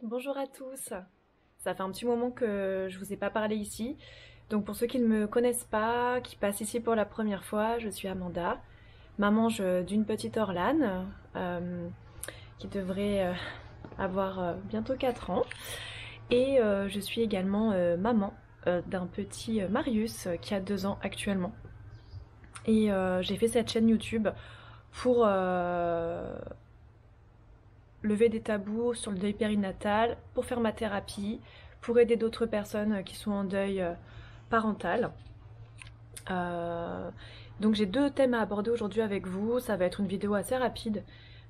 Bonjour à tous, ça fait un petit moment que je vous ai pas parlé ici, donc pour ceux qui ne me connaissent pas, qui passent ici pour la première fois, je suis Amanda, maman d'une petite Orlane, qui devrait avoir bientôt 4 ans, et je suis également maman d'un petit Marius qui a 2 ans actuellement. Et j'ai fait cette chaîne YouTube pour lever des tabous sur le deuil périnatal, pour faire ma thérapie, pour aider d'autres personnes qui sont en deuil parental. Euh, donc j'ai 2 thèmes à aborder aujourd'hui avec vous. Ça va être une vidéo assez rapide.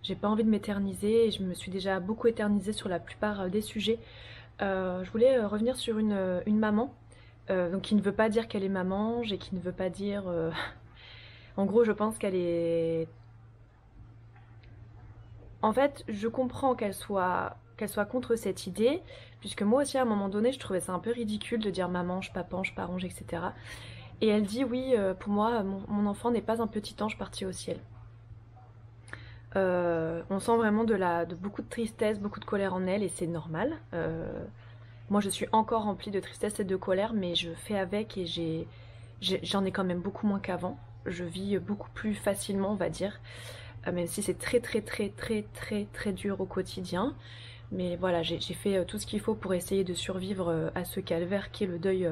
J'ai pas envie de m'éterniser et je me suis déjà beaucoup éternisée sur la plupart des sujets. Je voulais revenir sur une maman, donc qui ne veut pas dire qu'elle est maman et qui ne veut pas dire... En gros, je pense qu'elle est... En fait, je comprends qu'elle soit contre cette idée, puisque moi aussi à un moment donné, je trouvais ça un peu ridicule de dire maman, je papange, parange, etc. Et elle dit oui, pour moi, mon enfant n'est pas un petit ange parti au ciel. On sent vraiment de beaucoup de tristesse, beaucoup de colère en elle, et c'est normal. Moi, je suis encore remplie de tristesse et de colère, mais je fais avec et j'en ai quand même beaucoup moins qu'avant. Je vis beaucoup plus facilement, on va dire, même si c'est très très très très très très dur au quotidien. Mais voilà, j'ai fait tout ce qu'il faut pour essayer de survivre à ce calvaire qui est le deuil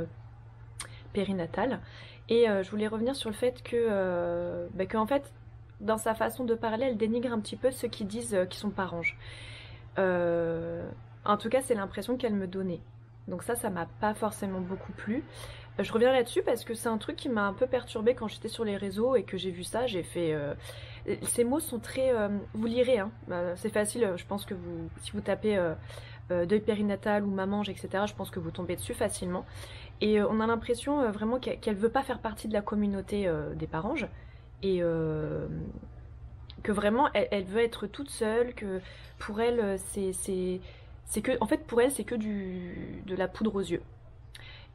périnatal. Et je voulais revenir sur le fait qu'en fait, dans sa façon de parler, elle dénigre un petit peu ceux qui disent qu'ils sont paranges. En tout cas, c'est l'impression qu'elle me donnait. Donc ça m'a pas forcément beaucoup plu. Je reviens là-dessus parce que c'est un truc qui m'a un peu perturbée quand j'étais sur les réseaux et que j'ai vu ça, j'ai fait... Ces mots sont très... vous lirez, hein. C'est facile, je pense que si vous tapez deuil périnatal ou mamange, etc., je pense que vous tombez dessus facilement. Et on a l'impression vraiment qu'elle veut pas faire partie de la communauté des paranges. Et que vraiment elle veut être toute seule, que pour elle c'est que... En fait pour elle c'est que de la poudre aux yeux.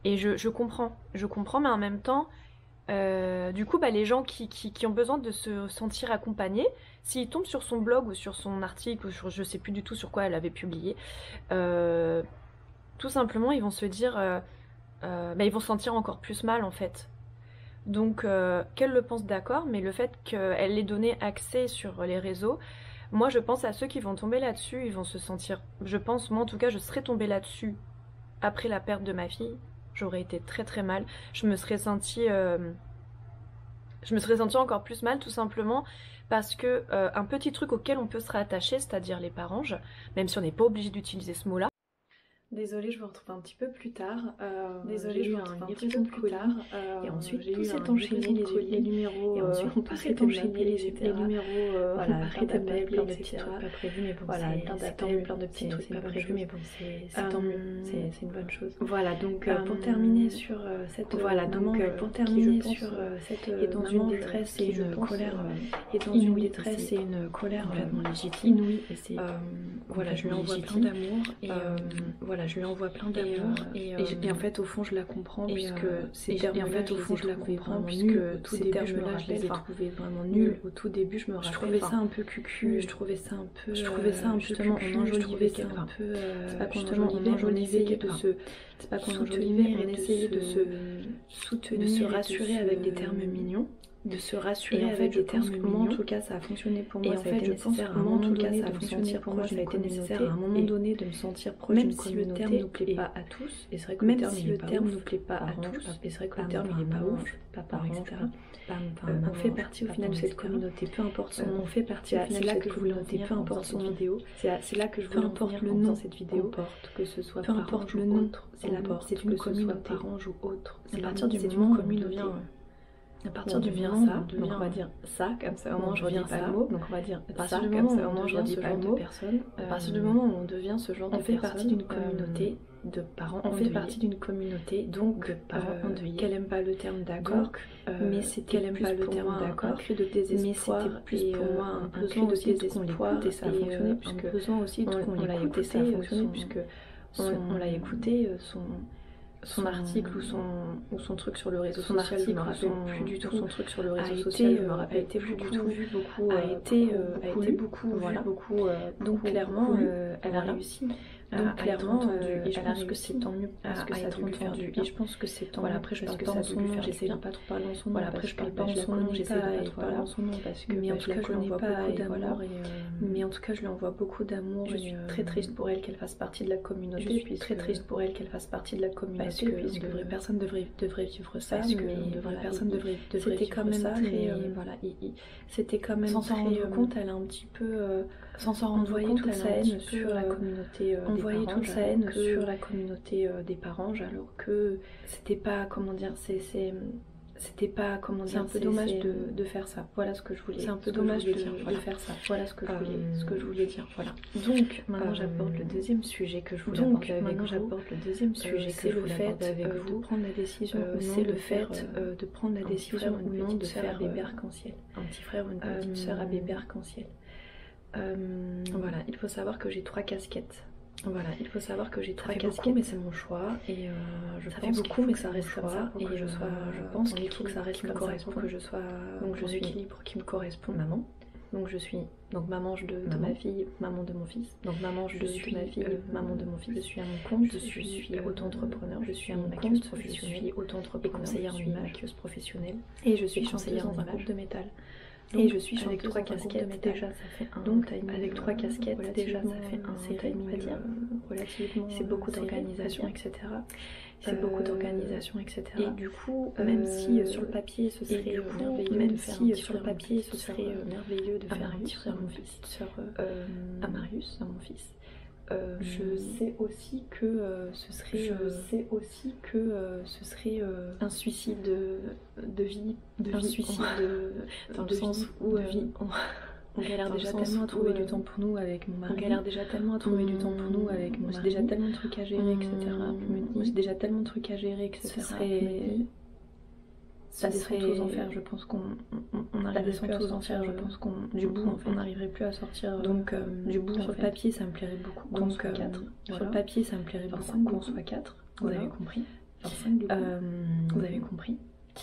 Et je comprends, mais en même temps, du coup, les gens qui ont besoin de se sentir accompagnés, s'ils tombent sur son blog ou sur son article, ou sur je sais plus du tout sur quoi elle avait publié, euh, tout simplement, ils vont se dire, ils vont se sentir encore plus mal en fait. Donc, qu'elle le pense d'accord, mais le fait qu'elle ait donné accès sur les réseaux, moi je pense à ceux qui vont tomber là-dessus, ils vont se sentir, je pense, moi en tout cas, je serais tombée là-dessus après la perte de ma fille. J'aurais été très très mal. Je me serais sentie encore plus mal tout simplement parce que un petit truc auquel on peut se rattacher, c'est-à-dire les paranges, même si on n'est pas obligé d'utiliser ce mot-là. Désolée, je vous retrouve un petit peu plus tard. Désolée, j'ai eu un petit peu plus tard. Et ensuite, tout s'est enchaîné, les numéros. Et ensuite, tout s'est enchaîné, les numéros. Voilà, plein d'appels, plein de petits trucs pas prévus, mais bon, voilà, plein d'appels, plein de petits trucs pas prévus, mais bon, c'est tant mieux, c'est une bonne chose. Voilà, donc pour terminer sur cette. Voilà, donc pour terminer sur cette. Et dans une détresse et une colère. Et dans une détresse et une colère complètement légitime. Inouïe. Et c'est. Voilà, je lui envoie plein d'amour. Et voilà, je lui envoie plein d'amour et en fait au fond je la comprends puisque ces termes-là, en fait au fond je la comprends puisque ces termes-là je les ai trouvés vraiment nuls au tout début. Je me rappelle, je trouvais ça un peu cucu, je trouvais ça un peu justement on enjolivait ça un peu, c'est pas qu'on enjolivait, on essayait de se, c'est pas qu'on enjolivait, on essayait de se soutenir, de se rassurer avec des termes mignons, de se rassurer avec des termes mignons. En tout cas ça a fonctionné pour moi, ça a été nécessaire à un moment donné de me sentir proche d'une communauté, à un moment donné de me sentir proche d'une communauté, même si le terme nous plaît pas à tous, et c'est vrai que même si le terme nous plaît pas à tous, et c'est vrai que le terme il est pas ouf, pas parent, etc. On fait partie au final de cette communauté, peu importe son nom, on fait partie au final de cette communauté, peu importe son vidéo, c'est là que je veux en venir le nom de cette vidéo, que ce soit peu importe le nom, c'est une communauté orange ou autre, à partir du moment où on devient à partir du moment ça, donc on va dire ça, comme ça au moins je redis pas le mot, donc on va dire à partir du moment où on devient ce genre de personne, à partir du moment où on devient ce genre de personne, on fait partie d'une communauté de parents endeuillés. On fait partie d'une communauté donc de parents endeuillés. Qu'elle aime pas le terme d'accord, mais c'était qu'elle aime pas le terme d'accord, un cri de désespoir, mais c'était plus pour moi un besoin aussi de qu'on l'écoute et ça a fonctionné puisque un besoin aussi de qu'on l'écoute et ça a fonctionné puisque on l'a écouté son article ou son truc sur le réseau social, je me rappelle plus du tout, son truc sur le réseau social, je me rappelle plus du tout, vu beaucoup, a été beaucoup, voilà, beaucoup, donc clairement elle a réussi. Donc clairement, et je pense que c'est tant mieux parce que ça a dû lui faire du bien. Et je pense que c'est tant mieux. Après je parle pas en son nom, j'essaie de pas trop parler en son nom. Voilà, après je parle pas en son nom, j'essaie de pas trop parler en son nom parce que mais en tout cas je lui envoie beaucoup d'amour. Mais en tout cas je lui envoie beaucoup d'amour. Je suis très triste pour elle qu'elle fasse partie de la communauté. Je suis très triste pour elle qu'elle fasse partie de la communauté puisque personne devrait vivre ça. Parce que personne devrait vivre ça. Mais voilà, c'était quand même sans s'en rendre compte, elle a un petit peu sans s'en rendre compte, toute sa haine sur la communauté des parents, toute sa haine sur la communauté des parents, alors que c'était pas, comment dire, c'était pas, comment dire, c'est un peu dommage de faire ça. Voilà ce que je voulais. C'est un peu dommage de faire ça. Voilà ce que je voulais dire. Voilà. Donc maintenant j'aborde le deuxième sujet que je voulais aborder avec vous. Maintenant j'aborde le deuxième sujet que je voulais aborder avec vous. De prendre la décision, c'est le fait de prendre la décision ou non de faire un bébé arc-en-ciel. Un petit frère ou une petite sœur à bébé arc-en-ciel. Voilà, il faut savoir que j'ai 3 casquettes. Voilà, il faut savoir que j'ai 3 casquettes, mais c'est mon choix et je pense beaucoup, mais ça reste comme ça. Et je pense qu'il faut que ça reste comme ça pour que je sois donc je suis l'équilibre qui me correspond. Maman. Donc je suis maman de ma fille, maman de mon fils. Donc maman de ma fille, maman de mon fils. Je suis à mon compte, je suis auto-entrepreneur, je suis à mon compte, je suis auto-entrepreneur et conseillère en maquilleuse professionnelle. Et je suis conseillère dans un groupe de métal. Donc, et je suis avec 3 casquettes déjà, ça fait un. Donc avec 3 casquettes déjà, ça fait un. C'est on va dire relativement. C'est beaucoup d'organisation, etc. C'est beaucoup d'organisation, etc. Et du coup, même si sur le papier ce serait merveilleux, même si sur le papier ce serait merveilleux de faire un petit frère, mon fils, petite sœur à Marius, à mon fils. Je sais aussi que ce serait un suicide de vie, un suicide dans le sens où on galère déjà tellement à trouver du temps pour nous avec mon mari. On galère déjà tellement à trouver du temps pour nous avec mon mari. J'ai déjà tellement de trucs à gérer, etc. J'ai déjà tellement de trucs à gérer, etc. Ce serait la descente aux enfers, je pense qu'on arriverait plus à sortir, je pense qu'on du bout en fait, on n'arriverait plus à sortir donc du bout sur le papier ça me plairait beaucoup qu'on soit 4 sur le papier ça me plairait beaucoup qu'on soit 4 vous avez compris vous avez compris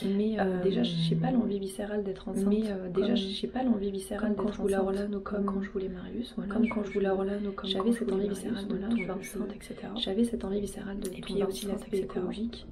mais déjà j'ai pas l'envie viscérale d'être enceinte mais déjà j'ai pas l'envie viscérale d'être enceinte quand je voulais Orlano comme quand je voulais Marius voilà, comme quand je voulais Orlano comme j'avais cette envie viscérale de tomber enceinte etc j'avais cette envie viscérale de tomber enceinte etc écologique.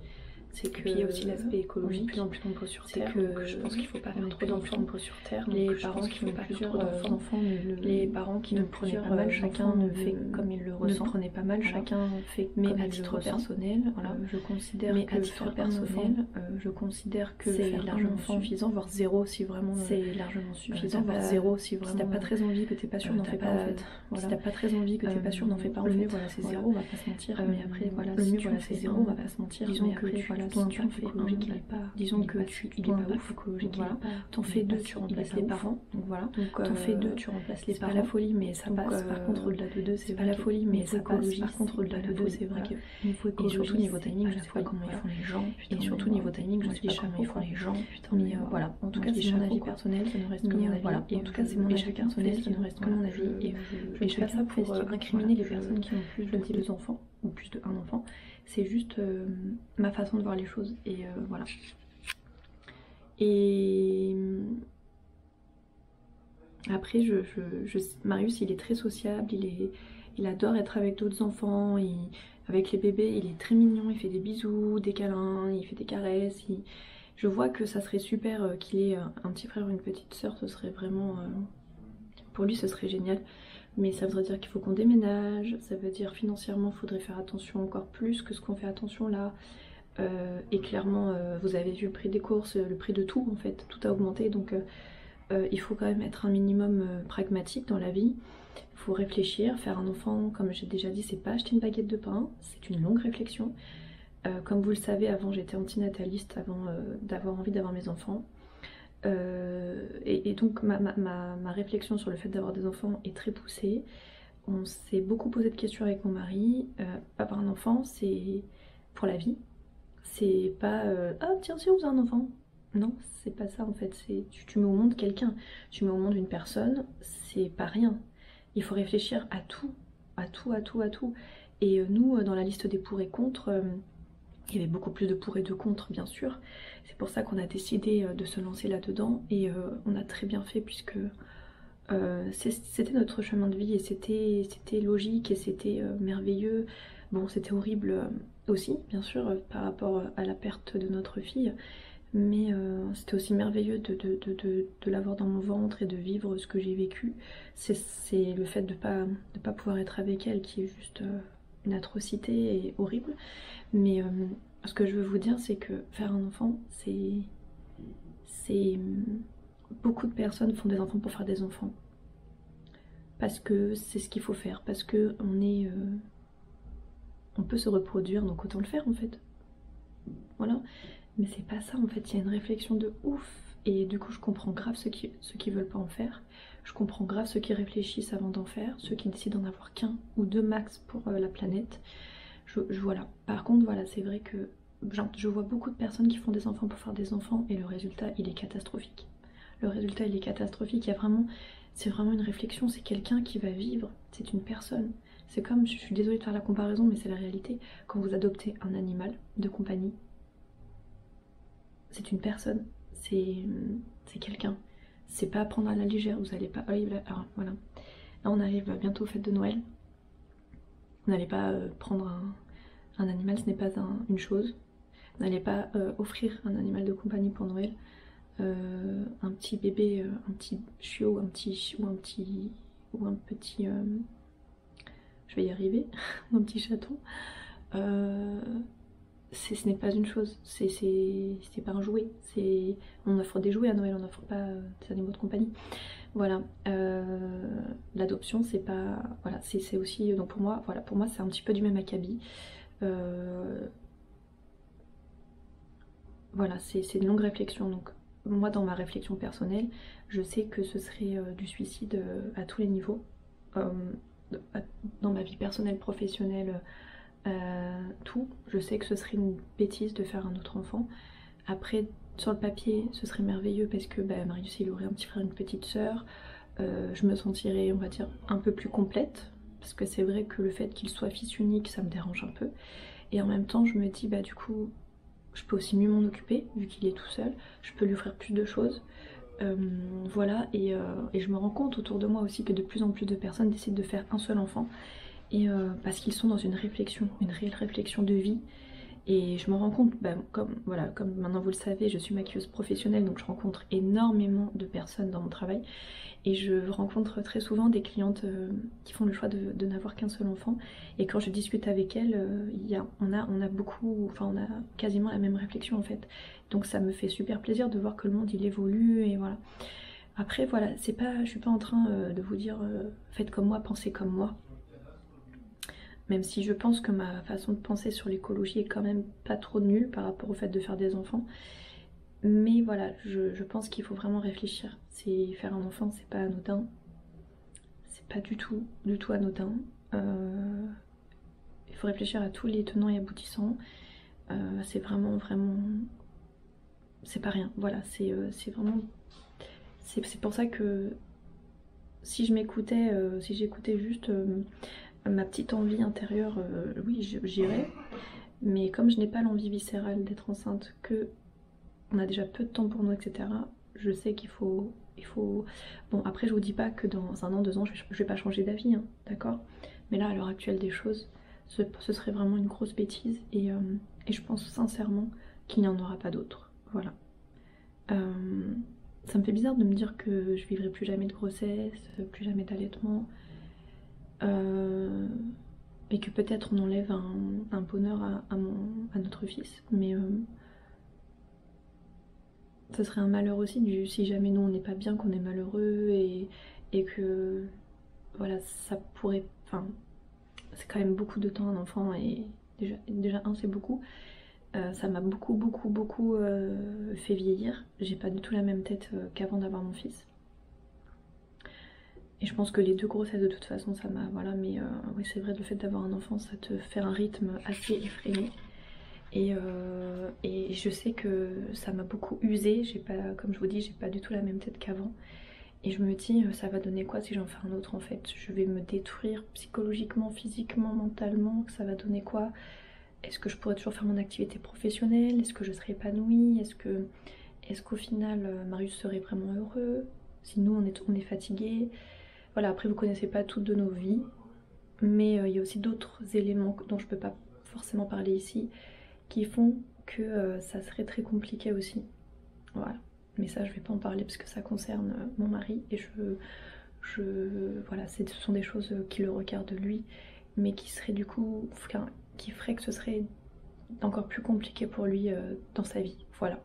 C'est que il y a aussi l'aspect écologique, de plus en plus nombreux sur Terre. Que je pense qu'il faut pas faire trop d'enfants sur Terre. Les parents qui n'ont pas plusieurs enfants, les parents qui ne prenaient pas mal, chacun ne fait comme il le ressent. Ne prenez pas mal, chacun fait. Mais à titre personnel, voilà, je considère que à titre personnel, je considère que c'est largement suffisant, voire 0 si vraiment c'est largement suffisant, voire 0 si vraiment. Si t'as pas très envie, que t'es pas sûr, n'en fais pas en fait. Si t'as pas très envie, que t'es pas sûr, n'en fais pas en fait. Le mieux voilà c'est 0, on va pas se mentir. Mais après voilà, le mieux voilà c'est 0, on va pas se mentir. Disons que voilà. Ton impact écologique il est pas, disons que il est pas ouf écologique, voilà. T'en fais 2, tu remplaces les parents, donc voilà. T'en fais 2, tu remplaces les parents. C'est pas la folie, mais ça passe. Par contre au-delà de 2, c'est pas la folie, mais ça passe. Par contre au-delà de 2, c'est vrai que et surtout niveau timing, je sais pas comment ils font les gens. Et surtout niveau timing, je sais pas comment ils font les gens. Mais voilà, en tout cas c'est mon avis personnel, ça ne reste que mon avis. Voilà, en tout cas c'est mon avis personnel, ça ne reste que mon avis. Et je fais pas ça pour incriminer les personnes qui ont plus de 2 enfants ou plus de 1 enfant. C'est juste ma façon de voir les choses et voilà. Et après Marius il est très sociable, il adore être avec d'autres enfants, avec les bébés il est très mignon, il fait des bisous, des câlins, il fait des caresses, je vois que ça serait super qu'il ait un petit frère ou une petite sœur, ce serait vraiment pour lui ce serait génial. Mais ça voudrait dire qu'il faut qu'on déménage, ça veut dire financièrement il faudrait faire attention encore plus que ce qu'on fait attention là. Et clairement vous avez vu le prix des courses, le prix de tout en fait, tout a augmenté donc il faut quand même être un minimum pragmatique dans la vie. Il faut réfléchir, faire un enfant comme j'ai déjà dit c'est pas acheter une baguette de pain, c'est une longue réflexion. Comme vous le savez avant j'étais antinataliste avant d'avoir envie d'avoir mes enfants. Et donc ma réflexion sur le fait d'avoir des enfants est très poussée. On s'est beaucoup posé de questions avec mon mari. Avoir un enfant c'est pour la vie. C'est pas ah tiens si on faisait un enfant. Non c'est pas ça en fait. Tu mets au monde quelqu'un, tu mets au monde une personne, c'est pas rien. Il faut réfléchir à tout, à tout, à tout, à tout. Et nous dans la liste des pour et contre il y avait beaucoup plus de pour et de contre bien sûr. C'est pour ça qu'on a décidé de se lancer là-dedans et on a très bien fait puisque c'était notre chemin de vie et c'était logique et c'était merveilleux. Bon, c'était horrible aussi, bien sûr, par rapport à la perte de notre fille, mais c'était aussi merveilleux de l'avoir dans mon ventre et de vivre ce que j'ai vécu. C'est le fait de pas pouvoir être avec elle qui est juste une atrocité et horrible. Mais ce que je veux vous dire, c'est que faire un enfant, c'est beaucoup de personnes font des enfants pour faire des enfants. Parce que c'est ce qu'il faut faire, parce que on peut se reproduire, donc autant le faire en fait. Voilà. Mais c'est pas ça en fait, il y a une réflexion de ouf. Et du coup je comprends grave ceux qui veulent pas en faire. Je comprends grave ceux qui réfléchissent avant d'en faire, ceux qui décident d'en avoir qu'un ou deux max pour la planète. Voilà. Par contre voilà, c'est vrai que je vois beaucoup de personnes qui font des enfants pour faire des enfants et le résultat il est catastrophique. Le résultat il est catastrophique, c'est vraiment une réflexion, c'est quelqu'un qui va vivre, c'est une personne. C'est comme, je suis désolée de faire la comparaison mais c'est la réalité, quand vous adoptez un animal de compagnie, c'est une personne, c'est quelqu'un. C'est pas à prendre à la légère, vous allez pas... Alors, voilà, là on arrive bientôt aux fêtes de Noël. Vous n'allez pas prendre un animal, ce n'est pas une chose. Vous n'allez pas offrir un animal de compagnie pour Noël. Un petit bébé, un petit chiot, un petit je vais y arriver, un petit chaton. Ce n'est pas une chose, c'est pas un jouet. On offre des jouets à Noël, on n'offre pas des animaux de compagnie. Voilà, l'adoption c'est pas, voilà, c'est aussi, donc pour moi, voilà, pour moi c'est un petit peu du même acabit. Voilà, c'est une longue réflexion. Donc moi dans ma réflexion personnelle, je sais que ce serait du suicide à tous les niveaux. Dans ma vie personnelle, professionnelle, tout, je sais que ce serait une bêtise de faire un autre enfant. Après, sur le papier, ce serait merveilleux parce que bah, Marius il aurait un petit frère, une petite sœur. Je me sentirais, on va dire, un peu plus complète. Parce que c'est vrai que le fait qu'il soit fils unique, ça me dérange un peu. Et en même temps, je me dis, bah du coup, je peux aussi mieux m'en occuper, vu qu'il est tout seul. Je peux lui offrir plus de choses. Voilà, et je me rends compte autour de moi aussi que de plus en plus de personnes décident de faire un seul enfant. Et parce qu'ils sont dans une réflexion, une réelle réflexion de vie. Et je me rends compte, bah, voilà, comme maintenant vous le savez, je suis maquilleuse professionnelle, donc je rencontre énormément de personnes dans mon travail. Et je rencontre très souvent des clientes qui font le choix de n'avoir qu'un seul enfant. Et quand je discute avec elles, on a beaucoup, enfin on a quasiment la même réflexion en fait. Donc ça me fait super plaisir de voir que le monde il évolue et voilà. Après voilà, je suis pas en train de vous dire faites comme moi, pensez comme moi. Même si je pense que ma façon de penser sur l'écologie est quand même pas trop nulle par rapport au fait de faire des enfants. Mais voilà, je pense qu'il faut vraiment réfléchir. Faire un enfant, c'est pas anodin. C'est pas du tout anodin. Il faut réfléchir à tous les tenants et aboutissants. C'est vraiment, c'est pas rien. Voilà, c'est vraiment... C'est pour ça que si je m'écoutais, si j'écoutais juste ma petite envie intérieure, oui, j'irais. Mais comme je n'ai pas l'envie viscérale d'être enceinte, que on a déjà peu de temps pour nous, etc. Je sais qu'il faut... Bon, après, je vous dis pas que dans 1 an, 2 ans, je vais pas changer d'avis, hein, d'accord? Mais là, à l'heure actuelle des choses, ce serait vraiment une grosse bêtise. Et je pense sincèrement qu'il n'y en aura pas d'autre. Voilà. Ça me fait bizarre de me dire que je vivrai plus jamais de grossesse, plus jamais d'allaitement. Et que peut-être on enlève un bonheur à notre fils. Mais... ce serait un malheur aussi si jamais nous on n'est pas bien, qu'on est malheureux et que voilà, ça pourrait, enfin c'est quand même beaucoup de temps un enfant et déjà c'est beaucoup. Ça m'a beaucoup fait vieillir. J'ai pas du tout la même tête qu'avant d'avoir mon fils. Et je pense que les 2 grossesses de toute façon ça m'a, voilà, mais oui c'est vrai, le fait d'avoir un enfant ça te fait un rythme assez effréné. Et je sais que ça m'a beaucoup usée, comme je vous dis, j'ai pas du tout la même tête qu'avant. Et je me dis, ça va donner quoi si j'en fais un autre en fait? Je vais me détruire psychologiquement, physiquement, mentalement, ça va donner quoi? Est-ce que je pourrais toujours faire mon activité professionnelle? Est-ce que je serais épanouie? Est-ce qu'au final, Marius serait vraiment heureux? si nous on est fatigué. Voilà, après vous connaissez pas toutes de nos vies, mais il y a aussi d'autres éléments dont je peux pas forcément parler ici, qui font que ça serait très compliqué aussi. Voilà, mais ça je vais pas en parler parce que ça concerne mon mari et voilà, ce sont des choses qui le regardent lui, mais qui seraient du coup, enfin, qui ferait que ce serait encore plus compliqué pour lui dans sa vie. Voilà.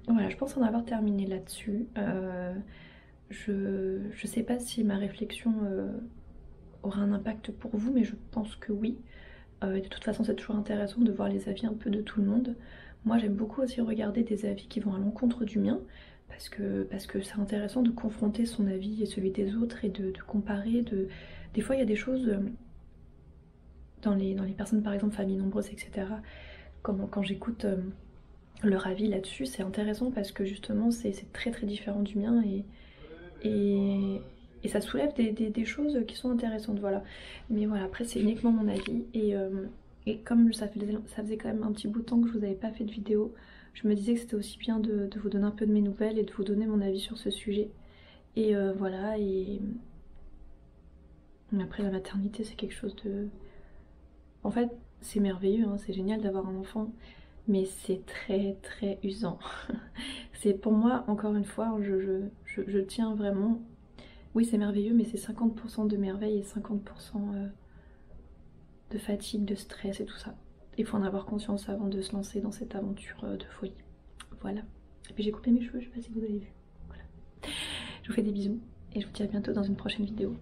Voilà, je pense en avoir terminé là-dessus. Je sais pas si ma réflexion aura un impact pour vous, mais je pense que oui. De toute façon, c'est toujours intéressant de voir les avis un peu de tout le monde. Moi, j'aime beaucoup aussi regarder des avis qui vont à l'encontre du mien, parce que c'est intéressant de confronter son avis et celui des autres et de comparer. Des fois, il y a des choses dans les personnes, par exemple, familles nombreuses, etc. Quand j'écoute leur avis là-dessus, c'est intéressant parce que justement, c'est très très différent du mien et ça soulève des choses qui sont intéressantes, voilà. Mais voilà, après c'est uniquement mon avis et comme ça faisait quand même un petit bout de temps que je vous avais pas fait de vidéo, je me disais que c'était aussi bien de vous donner un peu de mes nouvelles et de vous donner mon avis sur ce sujet. Et voilà, et après la maternité c'est quelque chose de... En fait c'est merveilleux, hein, c'est génial d'avoir un enfant, mais c'est très très usant. C'est pour moi, encore une fois, je tiens vraiment... Oui, c'est merveilleux, mais c'est 50% de merveille et 50% de fatigue, de stress et tout ça. Il faut en avoir conscience avant de se lancer dans cette aventure de folie. Voilà. Et puis j'ai coupé mes cheveux, je sais pas si vous avez vu. Voilà. Je vous fais des bisous et je vous dis à bientôt dans une prochaine vidéo.